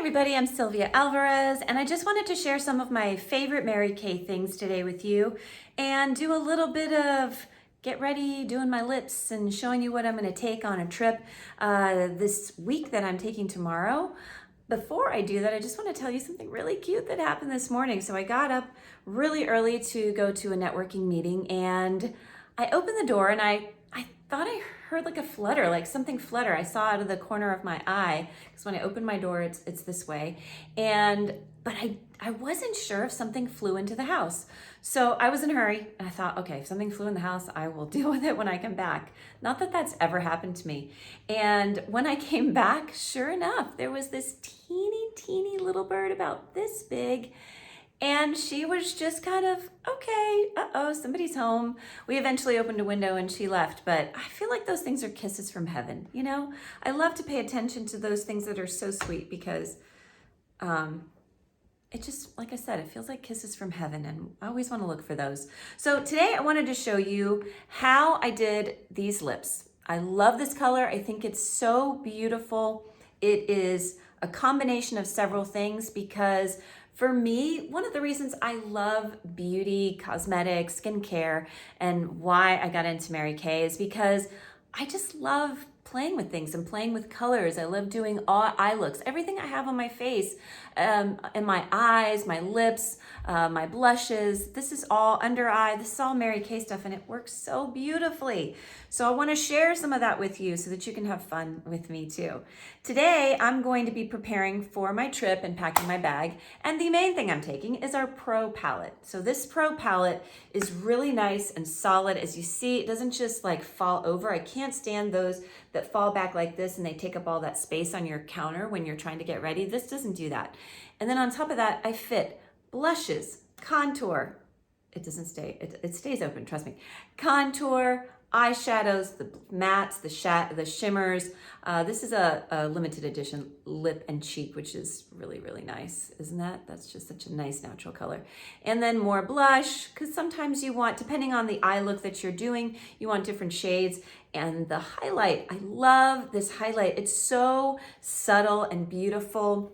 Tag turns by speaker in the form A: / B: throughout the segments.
A: everybody, I'm Sylvia Alvarez, and I just wanted to share some of my favorite Mary Kay things today with you and do a little bit of get ready, doing my lips and showing you what I'm going to take on a trip this week that I'm taking tomorrow. Before I do that, I just want to tell you something really cute that happened this morning. So I got up really early to go to a networking meeting, and I opened the door and I thought I heard like a flutter, like something flutter. I saw out of the corner of my eye, because when I open my door, it's this way. But I wasn't sure if something flew into the house. So I was in a hurry and I thought, okay, if something flew in the house, I will deal with it when I come back. Not that that's ever happened to me. And when I came back, sure enough, there was this teeny little bird about this big. And she was just kind of, okay, uh-oh, somebody's home. We eventually opened a window and she left, but I feel like those things are kisses from heaven, you know? I love to pay attention to those things that are so sweet because it just, like I said, it feels like kisses from heaven, and I always want to look for those. So today I wanted to show you how I did these lips. I love this color. I think it's so beautiful. It is a combination of several things because for me, one of the reasons I love beauty, cosmetics, skincare, and why I got into Mary Kay is because I just love playing with things and playing with colors. I love doing all eye looks, everything I have on my face, and my eyes, my lips, my blushes. This is all under eye. This is all Mary Kay stuff, and it works so beautifully. So I want to share some of that with you so that you can have fun with me too. Today, I'm going to be preparing for my trip and packing my bag. And the main thing I'm taking is our Pro palette. So this Pro palette is really nice and solid. As you see, it doesn't just like fall over. I can't stand those that fall back like this and they take up all that space on your counter when you're trying to get ready. This doesn't do that. And then on top of that, I fit blushes, contour. It doesn't stay, it stays open, trust me. Contour, eyeshadows, the mattes, the shimmers. This is a limited edition lip and cheek, which is really nice, isn't that? That's just such a nice natural color. And then more blush, because sometimes you want, depending on the eye look that you're doing, you want different shades. And the highlight, I love this highlight. It's so subtle and beautiful.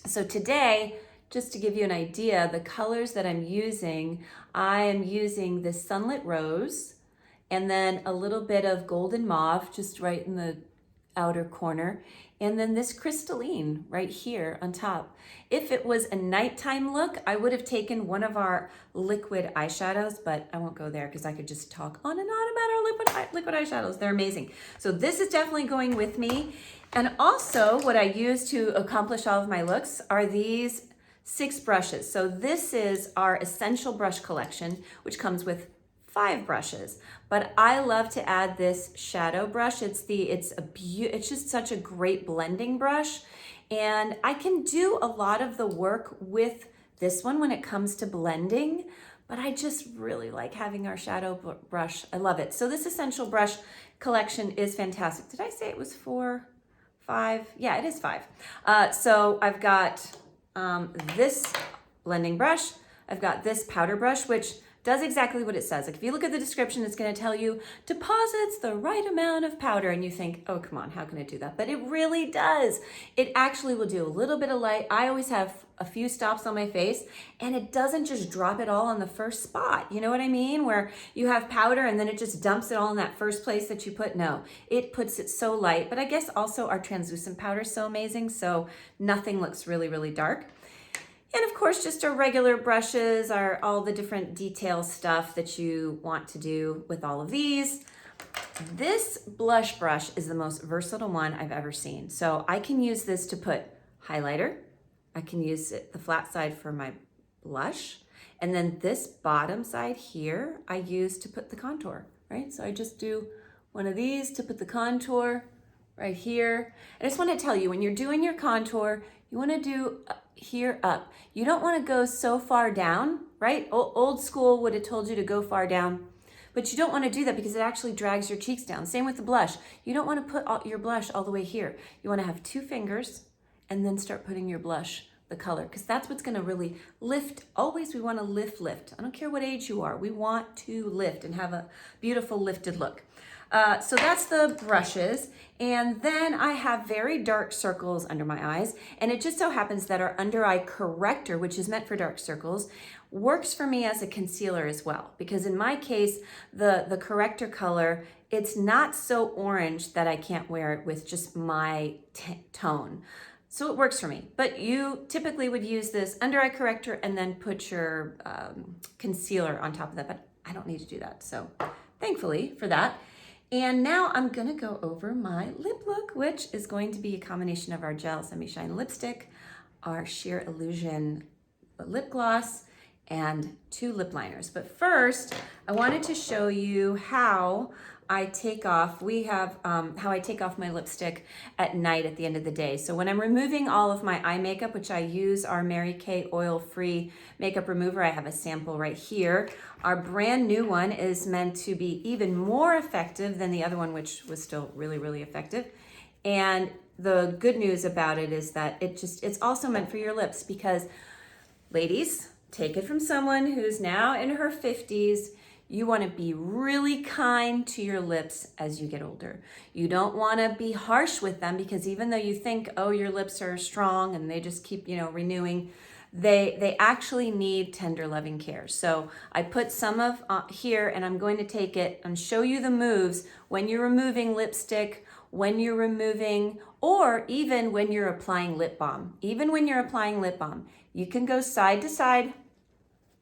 A: So today, just to give you an idea, the colors that I'm using, I am using this Sunlit Rose, and then a little bit of golden mauve just right in the outer corner, and then this crystalline right here on top. If it was a nighttime look, I would have taken one of our liquid eyeshadows, but I won't go there because I could just talk on and on about our liquid eyeshadows. They're amazing. So this is definitely going with me. And also what I use to accomplish all of my looks are these 6 brushes. So this is our essential brush collection, which comes with 5 brushes, but I love to add this shadow brush. It's just such a great blending brush, and I can do a lot of the work with this one when it comes to blending, but I just really like having our shadow brush. I love it. So this essential brush collection is fantastic. Did I say it was 4, 5? Yeah, it is 5. So I've got this blending brush. I've got this powder brush, which does exactly what it says. Like if you look at the description, it's going to tell you deposits the right amount of powder, and you think, oh, come on, how can it do that? But it really does. It actually will do a little bit of light. I always have a few stops on my face, and it doesn't just drop it all on the first spot. You know what I mean? Where you have powder and then it just dumps it all in that first place that you put. No, it puts it so light. But I guess also our translucent powder is so amazing, so nothing looks really dark. And of course, just our regular brushes are all the different detail stuff that you want to do with all of these. This blush brush is the most versatile one I've ever seen. So I can use this to put highlighter. I can use it, the flat side for my blush. And then this bottom side here, I use to put the contour, right? So I just do one of these to put the contour right here. I just want to tell you, when you're doing your contour, you want to do here up. You don't want to go so far down, right? Old school would have told you to go far down, but you don't want to do that because it actually drags your cheeks down. Same with the blush. You don't want to put your blush all the way here. You want to have 2 fingers and then start putting your blush, the color, because that's what's going to really lift. Always we want to lift. I don't care what age you are. We want to lift and have a beautiful lifted look. So that's the brushes. And then I have very dark circles under my eyes. And it just so happens that our under eye corrector, which is meant for dark circles, works for me as a concealer as well. Because in my case, the corrector color, it's not so orange that I can't wear it with just my tone. So it works for me. But you typically would use this under eye corrector and then put your concealer on top of that. But I don't need to do that. So thankfully for that. And now I'm gonna go over my lip look, which is going to be a combination of our Gel Semi-Shine lipstick, our Sheer Illusion lip gloss, and 2 lip liners. But first, I wanted to show you how I take off, how I take off my lipstick at night at the end of the day. So when I'm removing all of my eye makeup, which I use our Mary Kay oil-free makeup remover, I have a sample right here. Our brand new one is meant to be even more effective than the other one, which was still really, really effective. And the good news about it is that it's also meant for your lips because, ladies, take it from someone who's now in her 50s, you want to be really kind to your lips as you get older. You don't want to be harsh with them because even though you think, oh, your lips are strong and they just keep, renewing, they actually need tender, loving care. So I put some of here and I'm going to take it and show you the moves when you're removing lipstick, when you're removing, or even when you're applying lip balm. Even when you're applying lip balm, you can go side to side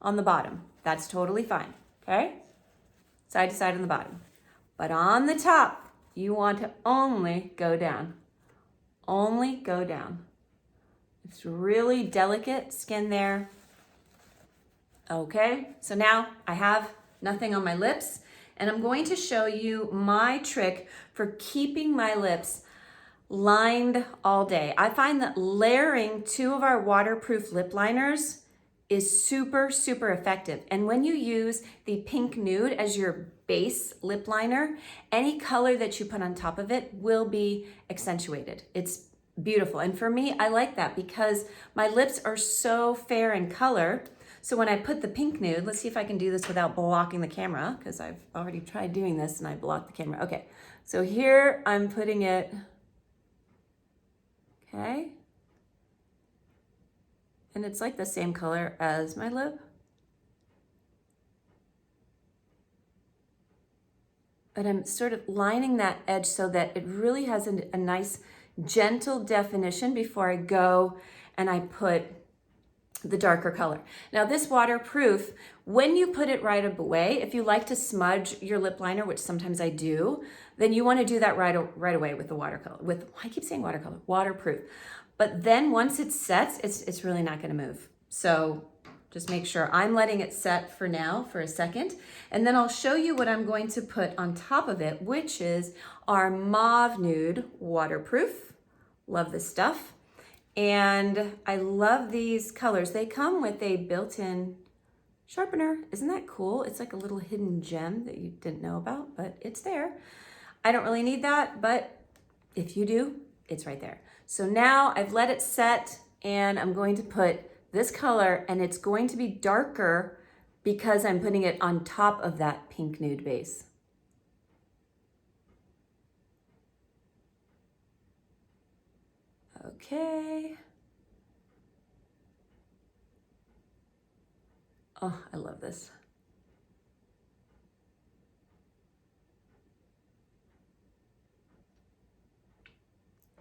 A: on the bottom. That's totally fine. Okay? Side to side on the bottom. But on the top, you want to only go down. Only go down. It's really delicate skin there. Okay, so now I have nothing on my lips, and I'm going to show you my trick for keeping my lips lined all day. I find that layering 2 of our waterproof lip liners is super, super effective. And when you use the pink nude as your base lip liner, any color that you put on top of it will be accentuated. It's beautiful. And for me, I like that because my lips are so fair in color. So when I put the pink nude, let's see if I can do this without blocking the camera because I've already tried doing this and I blocked the camera. Okay, so here I'm putting it, okay. And it's like the same color as my lip. But I'm sort of lining that edge so that it really has a nice gentle definition before I go and I put the darker color. Now this waterproof, when you put it right away, if you like to smudge your lip liner, which sometimes I do, then you want to do that right away with the watercolor. I keep saying watercolor, waterproof. But then once it sets, it's really not going to move. So just make sure I'm letting it set for now for a second. And then I'll show you what I'm going to put on top of it, which is our Mauve Nude waterproof. Love this stuff. And I love these colors. They come with a built-in sharpener. Isn't that cool? It's like a little hidden gem that you didn't know about, but it's there. I don't really need that, but if you do, it's right there. So now I've let it set and I'm going to put this color and it's going to be darker because I'm putting it on top of that pink nude base. Okay. Oh, I love this.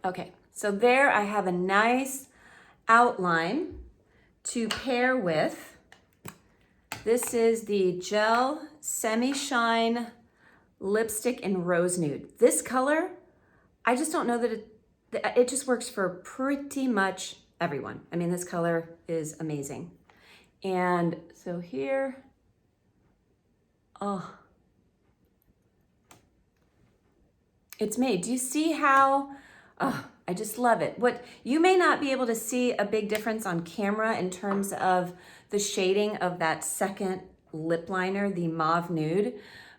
A: Okay, so there I have a nice outline to pair with. This is the Gel Semi-Shine Lipstick in Rose Nude. This color, I just don't know that it just works for pretty much everyone. I mean, this color is amazing. And so here, oh, it's made. Do you see how, oh, I just love it. What you may not be able to see a big difference on camera in terms of the shading of that second lip liner, the Mauve Nude.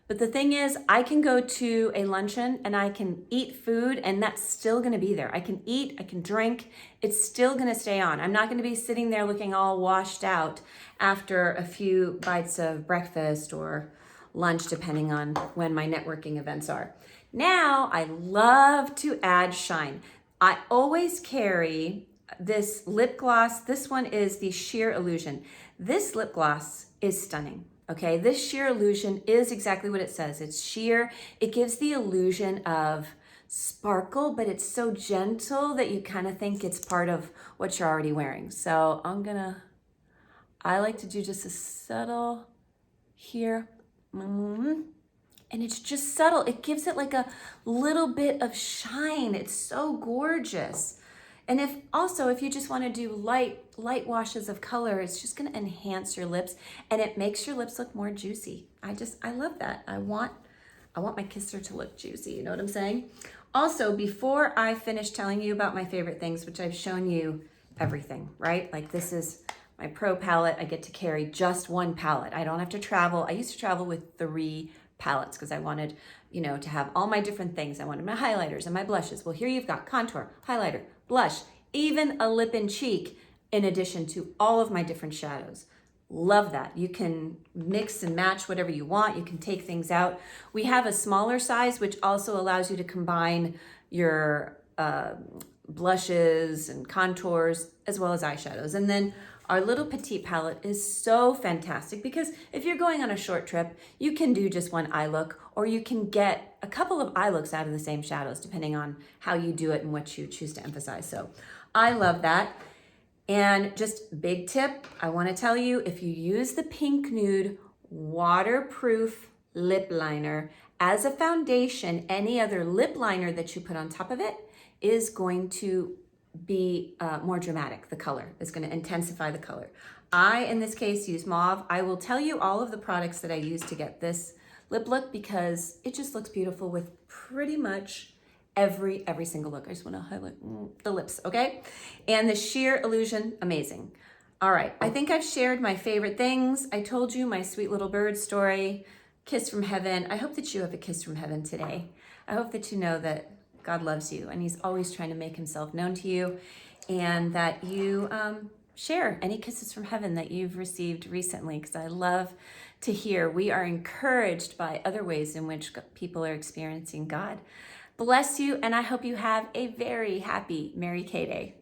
A: But the thing is, I can go to a luncheon and I can eat food and that's still gonna be there. I can eat, I can drink, it's still gonna stay on. I'm not gonna be sitting there looking all washed out after a few bites of breakfast or lunch, depending on when my networking events are. Now, I love to add shine. I always carry this lip gloss. This one is the Sheer Illusion. This lip gloss is stunning. Okay, this sheer illusion is exactly what it says. It's sheer. It gives the illusion of sparkle, but it's so gentle that you kind of think it's part of what you're already wearing. So I like to do just a subtle here. And it's just subtle. It gives it like a little bit of shine. It's so gorgeous. And if you just want to do light washes of color, it's just going to enhance your lips, and it makes your lips look more juicy. I love that. I want my kisser to look juicy. You know what I'm saying? Also, before I finish telling you about my favorite things, which I've shown you everything, right? Like this is my pro palette. I get to carry just one palette. I don't have to travel. I used to travel with 3 palettes because I wanted, to have all my different things. I wanted my highlighters and my blushes. Well, here you've got contour, highlighter, blush, even a lip and cheek, in addition to all of my different shadows. Love that. You can mix and match whatever you want. You can take things out. We have a smaller size, which also allows you to combine your blushes and contours as well as eyeshadows. And then our little petite palette is so fantastic because if you're going on a short trip, you can do just one eye look, or you can get a couple of eye looks out of the same shadows, depending on how you do it and what you choose to emphasize. So I love that. And just big tip, I want to tell you, if you use the Pink Nude waterproof lip liner as a foundation, any other lip liner that you put on top of it is going to be more dramatic. The color is going to intensify the color. I, in this case, use mauve. I will tell you all of the products that I use to get this lip look because it just looks beautiful with pretty much every single look. I just want to highlight the lips, okay? And the Sheer Illusion, amazing. All right, I think I've shared my favorite things. I told you my sweet little bird story, kiss from heaven. I hope that you have a kiss from heaven today. I hope that you know that God loves you and he's always trying to make himself known to you, and that you share any kisses from heaven that you've received recently, because I love to hear. We are encouraged by other ways in which people are experiencing God. Bless you, and I hope you have a very happy Mary Kay Day.